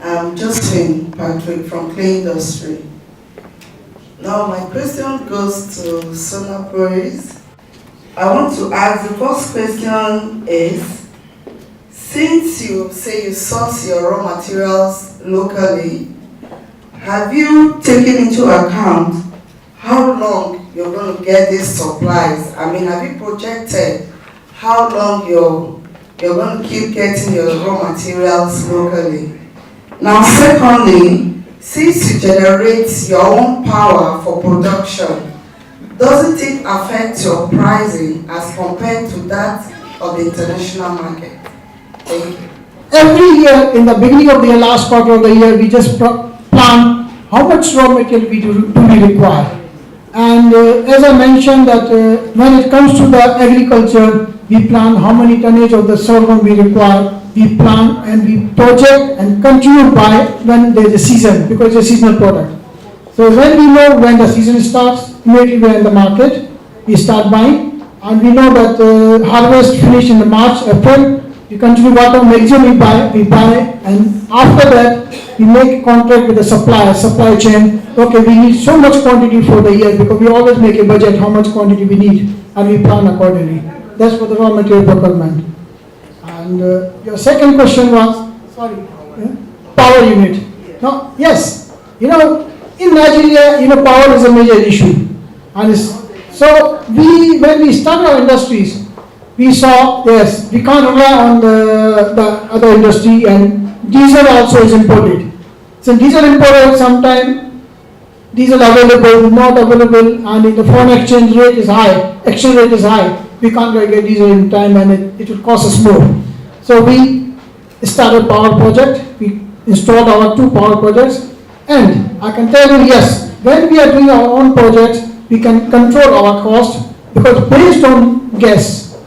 I'm Justin Patrick from Clay Industry. Now my question goes to Sona Breweries. I want to ask, the first question is, since you say you source your raw materials locally, have you taken into account how long you're going to get these supplies? I mean, have you projected how long you're going to keep getting your raw materials locally? Now, secondly, since you generate your own power for production, doesn't it affect your pricing as compared to that of the international market? Thank you. Every year, in the beginning of the year, last quarter of the year, we just plan how much raw material do we require. And as I mentioned that when it comes to the agriculture, we plan how many tonnage of the sorghum we require. We plan and we project and continue buy when there is a season, because it's a seasonal product. So when we know when the season starts, immediately we are in the market, we start buying, and we know that harvest finish in the March, April, we continue whatever maximum we buy, and after that we make a contract with the supply chain. Okay, we need so much quantity for the year, because we always make a budget how much quantity we need, and we plan accordingly. That's for the raw material procurement. And your second question was, power unit. Now, yes, in Nigeria, power is a major issue. And so when we started our industries, we saw, yes, we can't rely on the other industry, and diesel also is imported. So diesel imported, sometimes diesel available, not available, and if the foreign exchange rate is high, we can't get diesel in time, and it will cost us more. So we started power project, we installed our 2 power projects, and I can tell you, yes, when we are doing our own projects, we can control our cost, because based on gas,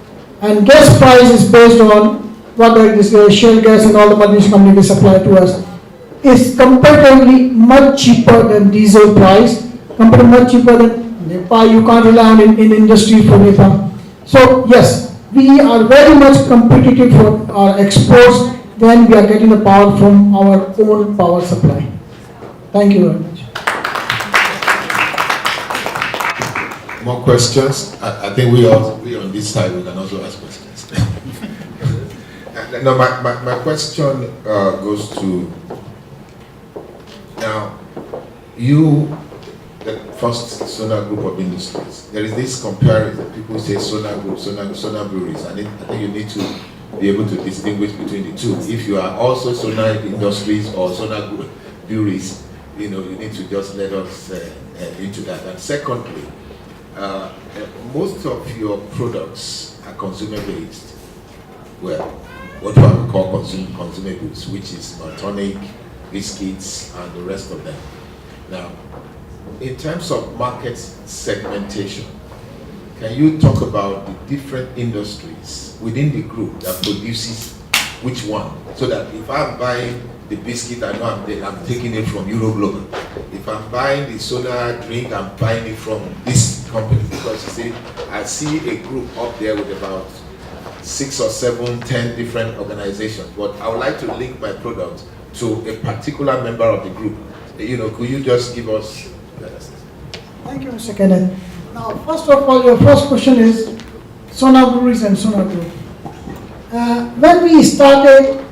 and gas price is based on what this shale gas and all the multinational companies supply to us, is comparatively much cheaper than diesel price, comparatively much cheaper than Nepal. You can't rely on in industry for Nepal. So yes, we are very much competitive for our exports when we are getting the power from our own power supply. Thank you very much. More questions? I think we on this side, we can also ask questions. No, my question goes to, now, the first Sona Group of Industries. There is this comparison. People say Sona Group, Sona Breweries, and I think you need to be able to distinguish between the two. If you are also Sona Industries or Sona Group Breweries, you need to just let us into that. And secondly, most of your products are consumer-based. Well, what I would call consumer goods, which is tonic, biscuits, and the rest of them. Now, in terms of market segmentation, can you talk about the different industries within the group that produces which one? So that if I'm buying the biscuit, I know I'm taking it from Euro Global. If I'm buying the soda drink, I'm buying it from this company. Because you see, I see a group up there with about 6 or 7, 10 different organizations. But I would like to link my product to a particular member of the group. Could you just give us that? Thank you, Mr. Kenneth. Now, first of all, your first question is Sona Breweries and Sona Group. When we started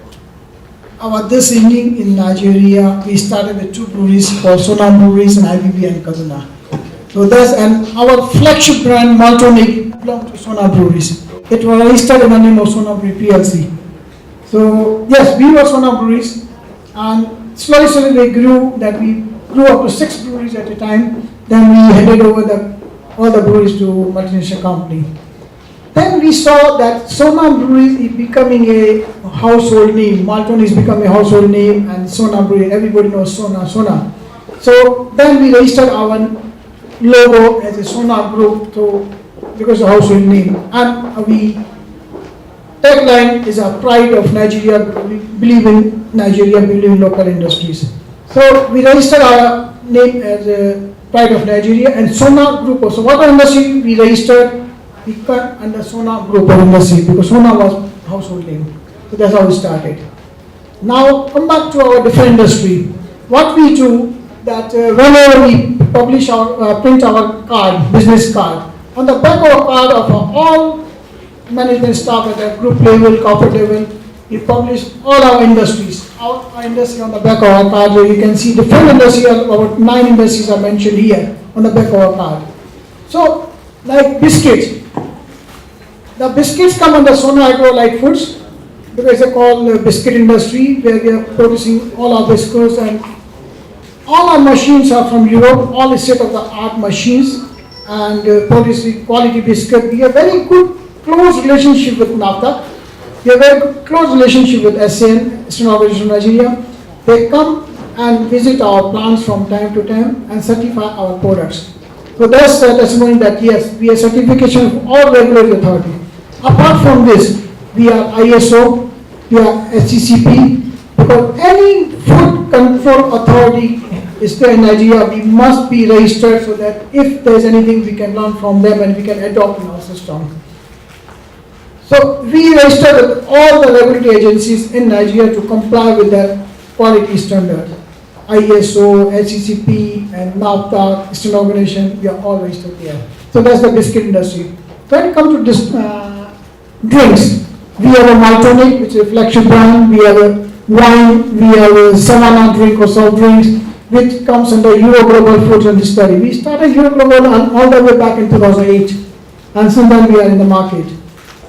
this inning in Nigeria, we started with 2 breweries called Sona Breweries and IBB and Kaduna. So and our flagship brand, Maltonic, belonged to Sona Breweries. It was registered in the name of Sona Brewery PLC. So yes, we were Sona Breweries, and slowly we grew up to 6 breweries at a time. Then we handed over all the breweries to multinational company. Then we saw that Sona Breweries is becoming a household name. Malton is becoming a household name, and Sona Brewery, everybody knows Sona. So then we registered our logo as a Sona Group because of household name. And we tagline is a pride of Nigeria. We believe in Nigeria, believe in local industries. So we registered our name as a pride of Nigeria, and Sona Group also. What industry we registered, we cut under Sona Group of industry because Sona was household name. So that's how we started. Now come back to our different industry. What we do that whenever we publish our print our card, business card, on the back of our card of all management staff at the group level, corporate level, we publish all our industries. Our industry on the back of our card, where you can see different industries, about 9 industries are mentioned here on the back of our card. So, like biscuits. The biscuits come under Sona Agro Foods, because they call biscuit industry, where we are producing all our biscuits, and all our machines are from Europe, all state-of-the-art machines, and producing quality biscuit. We have very good, close relationship with NAFTA. We have very good, close relationship with SAN, Eastern Organization of Nigeria. They come and visit our plants from time to time and certify our products. So that's the testimony that yes, we have certification of all regulatory authority. Apart from this, we are ISO, we are SCCP, because any food control authority is there in Nigeria, we must be registered so that if there is anything we can learn from them and we can adopt in our system. So we register with all the regulatory agencies in Nigeria to comply with their quality standards. ISO, SCCP, and NAFTA, Eastern Organization, we are all registered there. So that's the biscuit industry. When it comes to this, drinks, we have a Maltonic, which is a flagship brand. We have a wine, we have a Savannah drink or soft drinks, which comes under Euro Global Foods and Distillery. We started Euro Global all the way back in 2008, and since then we are in the market.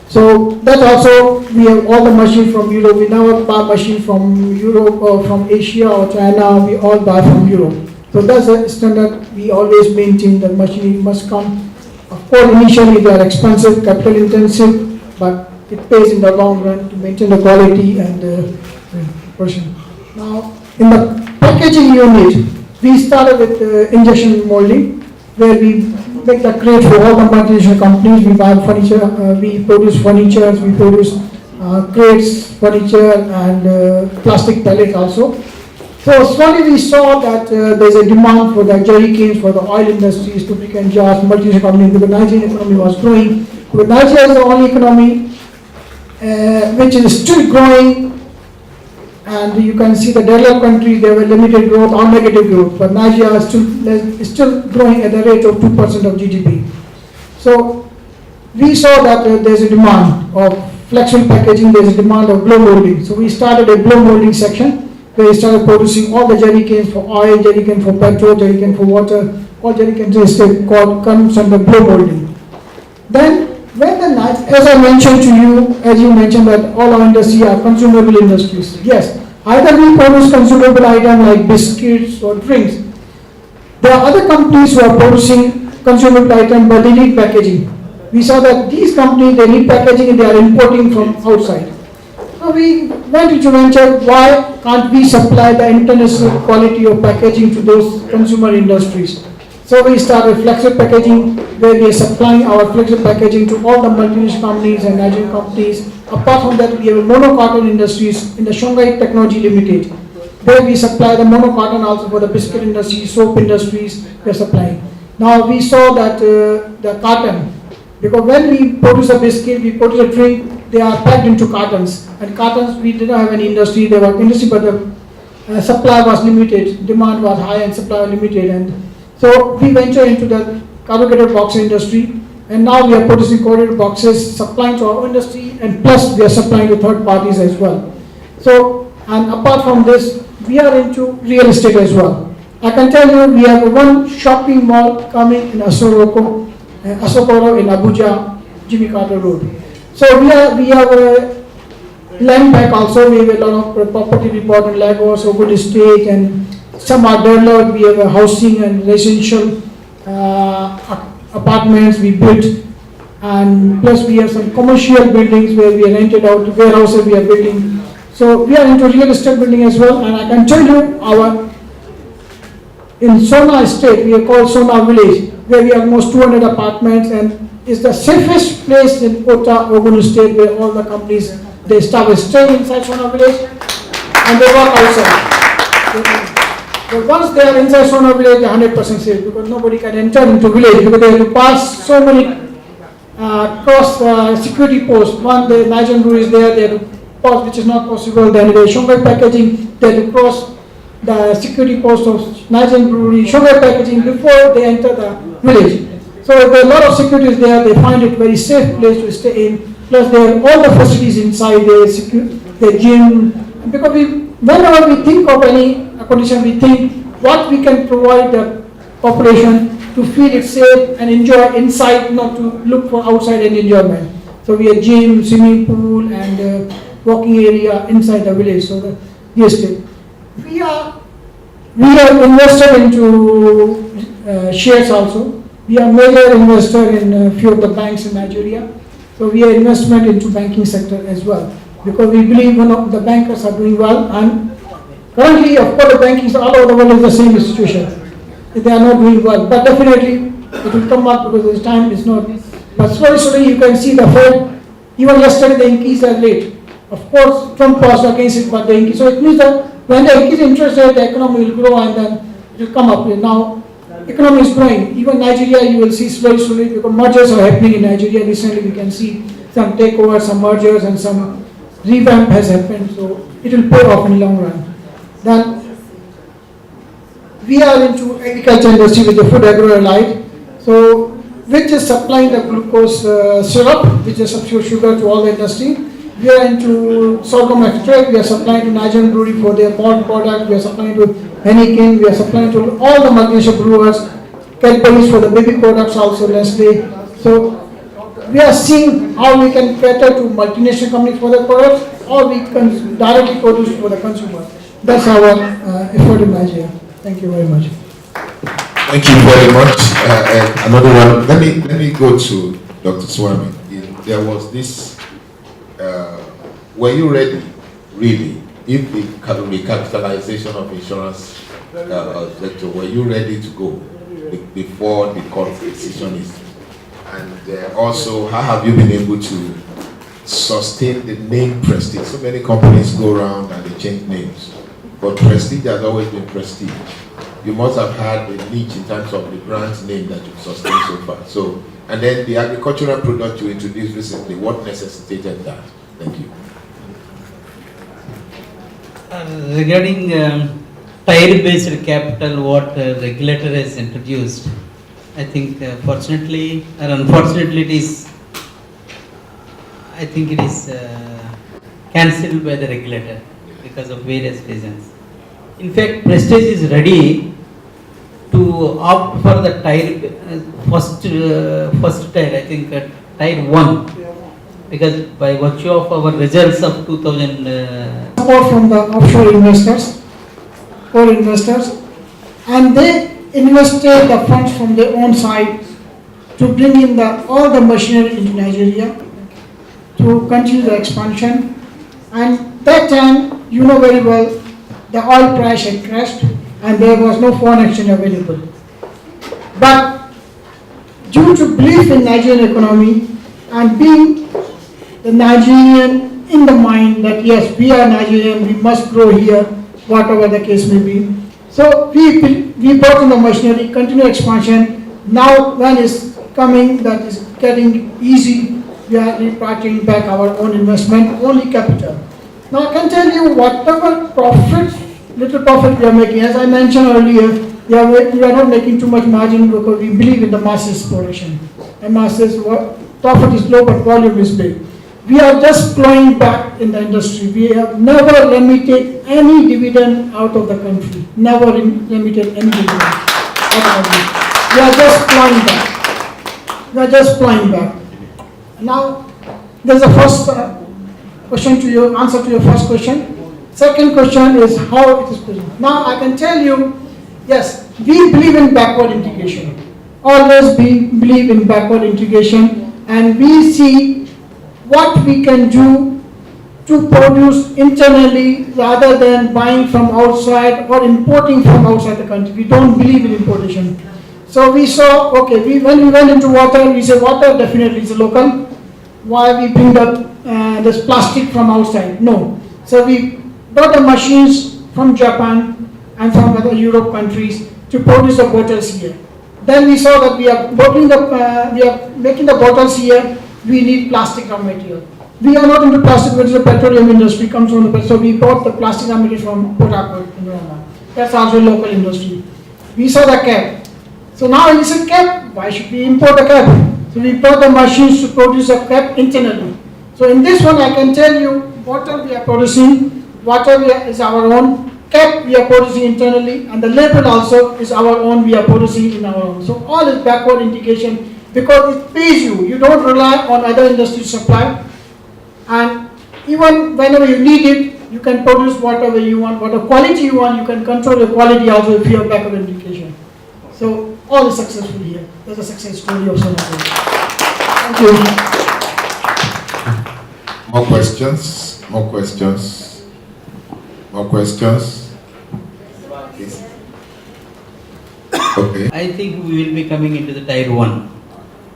So that also, we have all the machines from Europe. We never buy machines from Europe or from Asia or China. We all buy from Europe. So that's a standard we always maintain, that machine must come. Of course, initially they are expensive, capital intensive, but it pays in the long run to maintain the quality and person. Now, in the packaging unit, we started with injection molding, where we make the crate for all the multinational companies. We buy furniture, we produce furniture, we produce crates, furniture, and plastic pellets also. So slowly we saw that there's a demand for the jerry cans for the oil industries, lubricant jars, multinational companies, because the Nigerian economy was growing. But Nigeria is the only economy which is still growing, and you can see the developed countries, they have limited growth or negative growth, but Nigeria is still growing at the rate of 2% of GDP. So we saw that there's a demand of flexible packaging, there's a demand of blow molding. So we started a blow molding section, where we started producing all the jerry cans for oil, jerry can for petrol, jerry can for water, all jerry cans comes under blow molding. Then, as I mentioned to you, as you mentioned that all our industries are consumable industries. Yes, either we produce consumable items like biscuits or drinks. There are other companies who are producing consumable items, but they need packaging. We saw that these companies, they need packaging and they are importing from outside. So we went into venture, why can't we supply the international quality of packaging to those consumer industries? So we started flexible packaging, where we are supplying our flexible packaging to all the multinational companies and Nigerian companies. Apart from that, we have monocarton industries in the Shanghai Technology Limited, where we supply the monocarton also for the biscuit industry, soap industries we are supplying. Now we saw that the carton, because when we produce a biscuit, we produce a drink, they are packed into cartons. And cartons, we didn't have any industry, there was industry, but the supply was limited, demand was high and supply was limited. And so we ventured into the corrugated box industry, and now we are producing corrugated boxes, supplying to our industry, and plus we are supplying to third parties as well. So, and apart from this, we are into real estate as well. I can tell you, we have one shopping mall coming in Asokoro in Abuja, Jimmy Carter Road. So we have a land bank also. We have a lot of property we bought in Lagos, Ogun Estate, and some are developed. We have a housing and residential apartments we built, and plus we have some commercial buildings where we are rented out, warehouses we are building. So we are into real estate building as well. And I can tell you, in Sona Estate, we are called Sona Village, where we have almost 200 apartments, and is the safest place in Ota, Ogun State, where all the companies, they start staying inside Sona Village and they work outside. But once they are inside Sona Village, they are 100% safe, because nobody can enter into village, because they have to pass so many cross security posts. One, the Nigerian rule is there, they have to which is not possible, then the sugar packaging, they have to cross the security post of Nigerian brewery, sugar packaging before they enter the village. So there are a lot of securities there, they find it very safe place to stay in, plus they have all the facilities inside, their gym, because whenever we think of any accommodation, we think what we can provide the population to feel it safe and enjoy inside, not to look for outside and enjoyment. So we have gym, swimming pool, and walking area inside the village. So the yes, we are invested into shares also. We are major investor in a few of the banks in Nigeria. So we are investment into banking sector as well, because we believe one of the bankers are doing well, and currently, of course, the banking all over the world is the same situation. They are not doing well, but definitely it will come up because the time is not. But slowly you can see the Fed, even yesterday the increase are late. Of course, Trump was against it, but the increase. So it means that when they increase interest rate, the economy will grow and then it will come up. Now, economy is growing. Even Nigeria, you will see slowly because mergers are happening in Nigeria. Recently, we can see some takeovers, some mergers, and some revamp has happened. So it will pay off in the long run. Then we are into agriculture industry with the food agro-allied, so which is supplying the glucose syrup, which is substitute sugar to all the industry. We are into sorghum extract. We are supplying to Nigerian brewery for their malt product. We are supplying to Heineken. We are supplying to all the multinational brewers. Cadbury's for the baby products also, Nestle. So we are seeing how we can cater to multinational companies for their products, or we can directly produce for the consumer. That's our effort in Nigeria. Thank you very much. Thank you very much. Another one. Let me go to Dr. Swami. There was this. Were you ready, really, if the recapitalization of insurance sector, were you ready to go before the court decision is? And also, how have you been able to sustain the name Prestige? So many companies go around and they change names, but Prestige has always been Prestige. You must have had a niche in terms of the brand name that you've sustained so far. So, and then the agricultural product you introduced recently, what necessitated that? Thank you. Regarding tire-based capital, what regulator has introduced, I think fortunately or unfortunately it is, I think it is cancelled by the regulator because of various reasons. In fact, Prestige is ready to opt for the tire, first tire, I think tire 1. Because by virtue of our results of 2000... Support from the offshore investors, core investors, and they invested the funds from their own side to bring in all the machinery into Nigeria to continue the expansion. And that time, you know very well, the oil price had crashed and there was no foreign exchange available. But due to belief in Nigerian economy and being the Nigerian in the mind that yes, we are Nigerian, we must grow here, whatever the case may be. So we brought in the machinery, continue expansion. Now when it's coming, that is getting easy, we are repatriating back our own investment, only capital. Now I can tell you whatever little profit we are making, as I mentioned earlier, we are not making too much margin because we believe in the masses exploration. And masses, profit is low but volume is big. We are just flowing back in the industry. We have never remitted any dividend out of the country. Never remitted any dividend out of the country. We are just flowing back. We are just flowing back. Now, there's a first question to your answer to your first question. Second question is how it is present. Now, I can tell you, yes, we believe in backward integration. Always believe in backward integration, and we see what we can do to produce internally rather than buying from outside or importing from outside the country. We don't believe in importation. So we saw, okay, when we went into water, we said water definitely is local. Why we bring this plastic from outside? No. So we brought the machines from Japan and from other Europe countries to produce the bottles here. Then we saw that we are making the bottles here. We need plastic raw material. we are not into plastic, which is a petroleum industry, comes from the, so we bought the plastic laminates from Port Harcourt in Rwanda. That's also a local industry. We saw the cap. So now we said cap, why should we import a cap? So we bought the machines to produce a cap internally. So in this one I can tell you water we are producing, is our own, cap we are producing internally, and the label also is our own, we are producing in our own. So all is backward integration because it pays you. You don't rely on other industry supply, and even whenever you need it, you can produce whatever you want, whatever quality you want, you can control the quality also if you have backward integration. So all is successful here. That's a success story of Sona Group. Thank you. More questions? More questions? More questions? Please. Okay. I think we will be coming into the tier 1.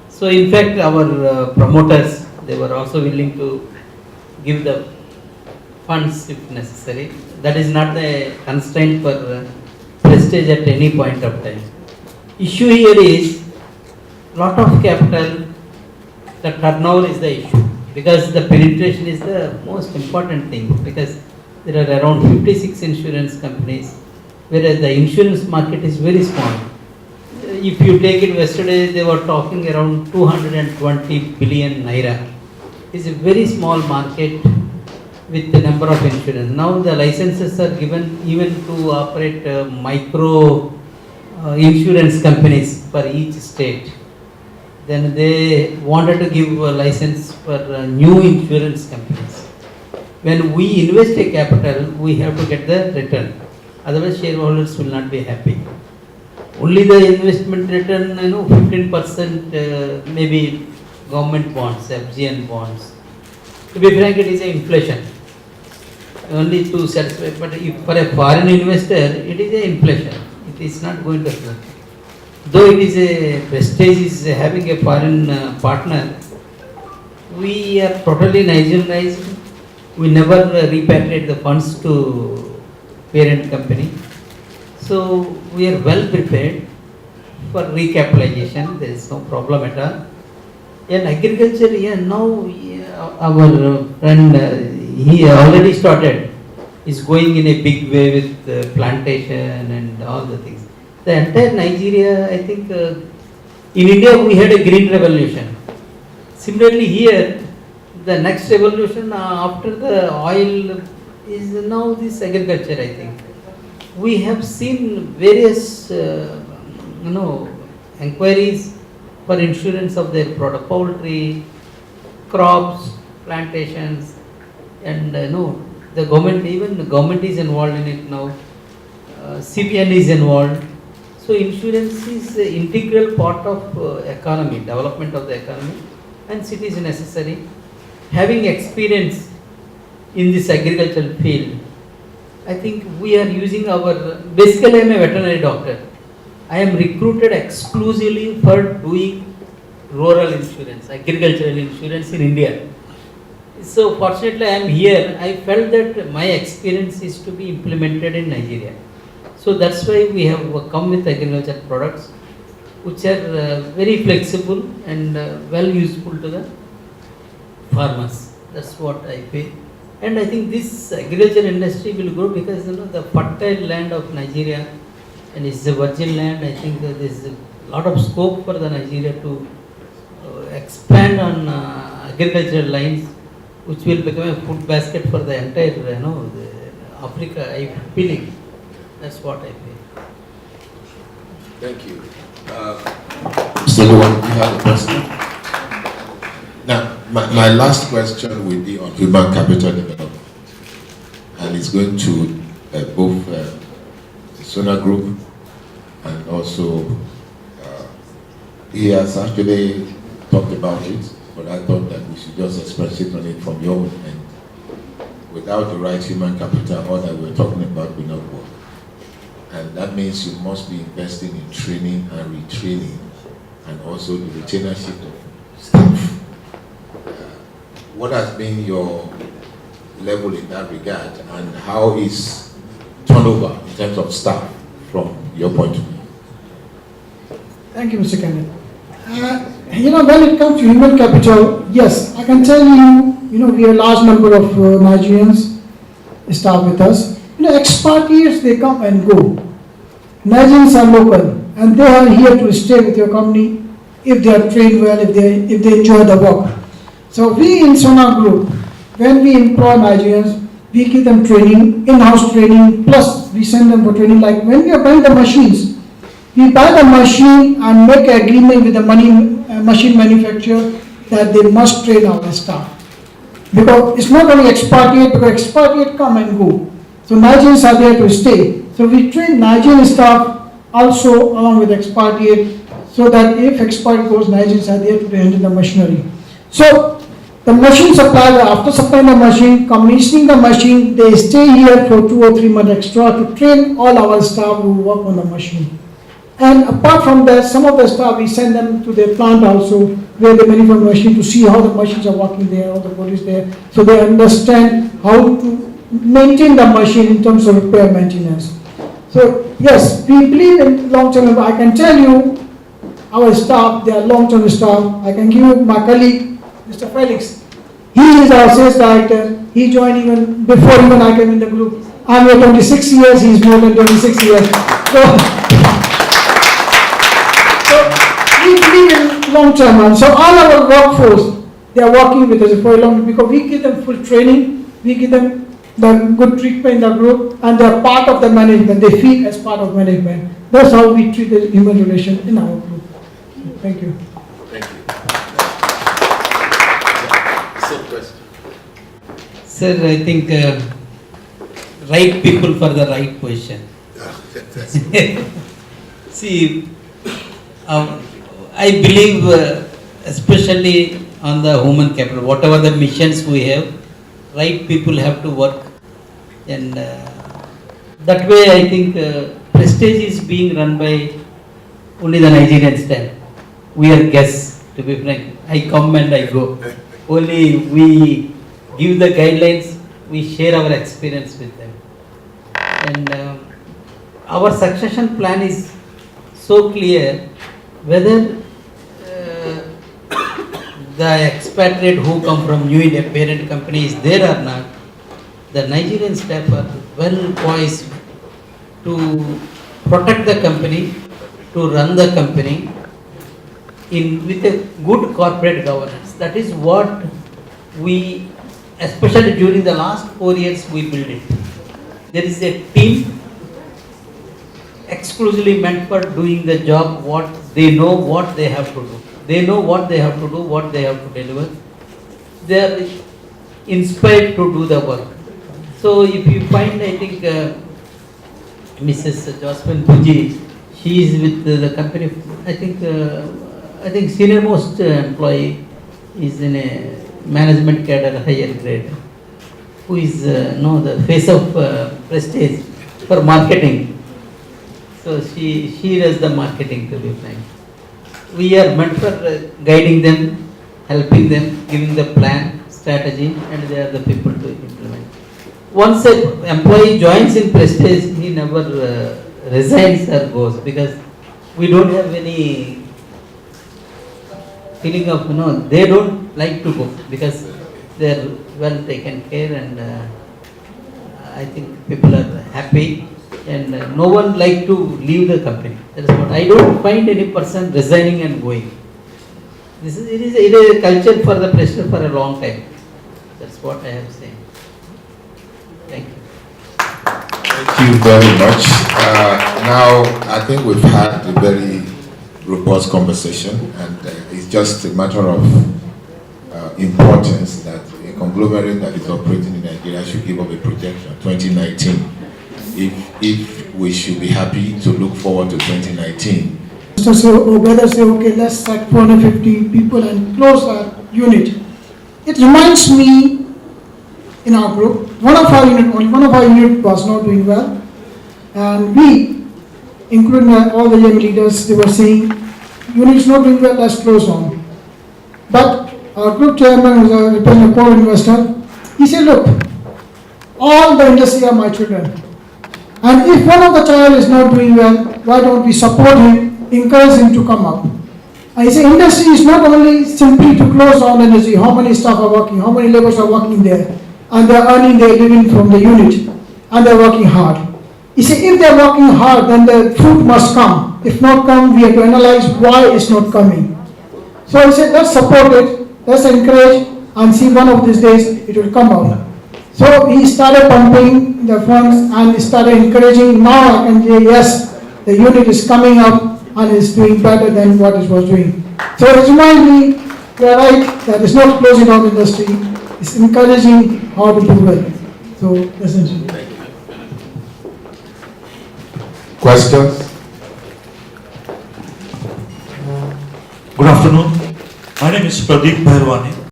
So in fact our promoters, they were also willing to give the funds if necessary. That is not the constraint for prestige at any point of time. Issue here is lot of capital, the turnover is the issue, because the penetration is the most important thing, because there are around 56 insurance companies, whereas the insurance market is very small. If you take it yesterday, they were talking around 220 billion naira. It's a very small market with the number of insurance. Now the licenses are given even to operate micro insurance companies for each state. Then they wanted to give a license for new insurance companies. When we invest a capital, we have to get the return. Otherwise, shareholders will not be happy. Only the investment return, 15% maybe government bonds, FGN bonds. To be frank, it is an inflation. Only to satisfy, but if for a foreign investor, it is an inflation. It is not going to happen. Though it is a prestige is having a foreign partner, we are totally Nigerianized. We never repatriate the funds to parent company. So we are well prepared for recapitalization. There is no problem at all. In agriculture, now our friend, he already started. Is going in a big way with plantation and all the things. The entire Nigeria, I think, in India we had a green revolution. Similarly here, the next revolution after the oil is now this agriculture, I think. We have seen various, inquiries for insurance of their product, poultry, crops, plantations, and the government, even the government is involved in it now. CPN is involved. So insurance is an integral part of economy, development of the economy, and it is necessary. Having experience in this agricultural field, I think we are using basically I am a veterinary doctor. I am recruited exclusively for doing rural insurance, agricultural insurance in India. So fortunately I am here. I felt that my experience is to be implemented in Nigeria. So that's why we have come with agricultural products which are very flexible and well useful to the farmers. That's what I feel. And I think this agriculture industry will grow because the fertile land of Nigeria, and it's a virgin land. I think there is a lot of scope for the Nigeria to expand on agricultural lines, which will become a food basket for the entire, the Africa. I feeling. That's what I feel. Thank you. Mr. Luwan, you have a question? Now, my last question will be on human capital development, and it's going to both the Sona Group and also he has actually talked about it, but I thought that we should just express it on it from your end. Without the right human capital, all that we're talking about will not work. And that means you must be investing in training and retraining, and also the retainership of staff. What has been your level in that regard, and how is turnover in terms of staff from your point of view? Thank you, Mr. Kenneth. When it comes to human capital, yes, I can tell you we have a large number of Nigerians staff with us. Expatriates, they come and go. Nigerians are local and they are here to stay with your company if they are trained well, if they enjoy the work. So we in Sona Group, when we employ Nigerians, we give them training, in-house training, plus we send them for training. Like when we are buying the machines, we buy the machine and make an agreement with the machine manufacturer that they must train our staff. Because it's not only expatriate, because expatriate come and go. So Nigerians are there to stay. So we train Nigerian staff also along with expatriate, so that if expatriate goes, Nigerians are there to handle the machinery. So the machine supplier, after supplying the machine, commissioning the machine, they stay here for 2 or 3 months extra to train all our staff who work on the machine. And apart from that, some of the staff, we send them to their plant also, where they manufacture machine, to see how the machines are working there, how the body is there, so they understand how to maintain the machine in terms of repair maintenance. So yes, we believe in long-term. I can tell you, our staff, they are long-term staff. I can give you my colleague, Mr. Felix. He is our sales director. He joined even before even I came in the group. I'm here 26 years, he's more than 26 years. So we believe in long-term. So all our workforce, they are working with us for a long time because we give them full training, we give them the good treatment in the group, and they are part of the management. They feel as part of management. That's how we treat the human relation in our group. Thank you. Thank you. Sir, I think right people for the right position. See, I believe especially on the human capital, whatever the missions we have, right people have to work, and that way I think Prestige is being run by only the Nigerian staff. We are guests, to be frank. I come and I go. Only we give the guidelines, we share our experience with them. And our succession plan is so clear, whether the expatriate who come from new India parent company is there or not, the Nigerian staff are well poised to protect the company, to run the company with a good corporate governance. That is what we, especially during the last 4 years, we built it. There is a team exclusively meant for doing the job, what they know what they have to do. They know what they have to do, what they have to deliver. They are inspired to do the work. So if you find, I think, Mrs. Josephine Puji, she is with the company, I think senior most employee is in a management cadre, higher grade, who is the face of Prestige for marketing. So she does the marketing, to be frank. We are meant for guiding them, helping them, giving the plan, strategy, and they are the people to implement. Once an employee joins in Prestige, he never resigns or goes, because we don't have any feeling of, they don't like to go because they are well taken care, and I think people are happy, and no one like to leave the company. That is what I don't find any person resigning and going. It is a culture for the Prestige for a long time. That's what I have said. Thank you. Thank you very much. Now, I think we've had a very robust conversation, and it's just a matter of importance that a conglomerate that is operating in Nigeria should give up a projection 2019. If we should be happy to look forward to 2019. So whether say, okay, let's set 450 people and close that unit. It reminds me, in our group, one of our unit was not doing well, and we, including all the young leaders, they were saying, unit is not doing well, let's close on. But our group chairman, who was a core investor, he said, look, all the industry are my children, and if one of the child is not doing well, why don't we support him, encourage him to come up. I say industry is not only simply to close down industry, how many staff are working, how many laborers are working there, and they are earning their living from the unit, and they are working hard. You see, if they are working hard, then the fruit must come. If not come, we have to analyze why it's not coming. So I said, let's support it, let's encourage, and see one of these days it will come out. So he started pumping the funds and he started encouraging. Now I can say, yes, the unit is coming up and is doing better than what it was doing. So it reminds me, you are right, that it's not closing down industry, it's encouraging how to do well. So essentially. Questions? Good afternoon. My name is Pradeep Bhairwani.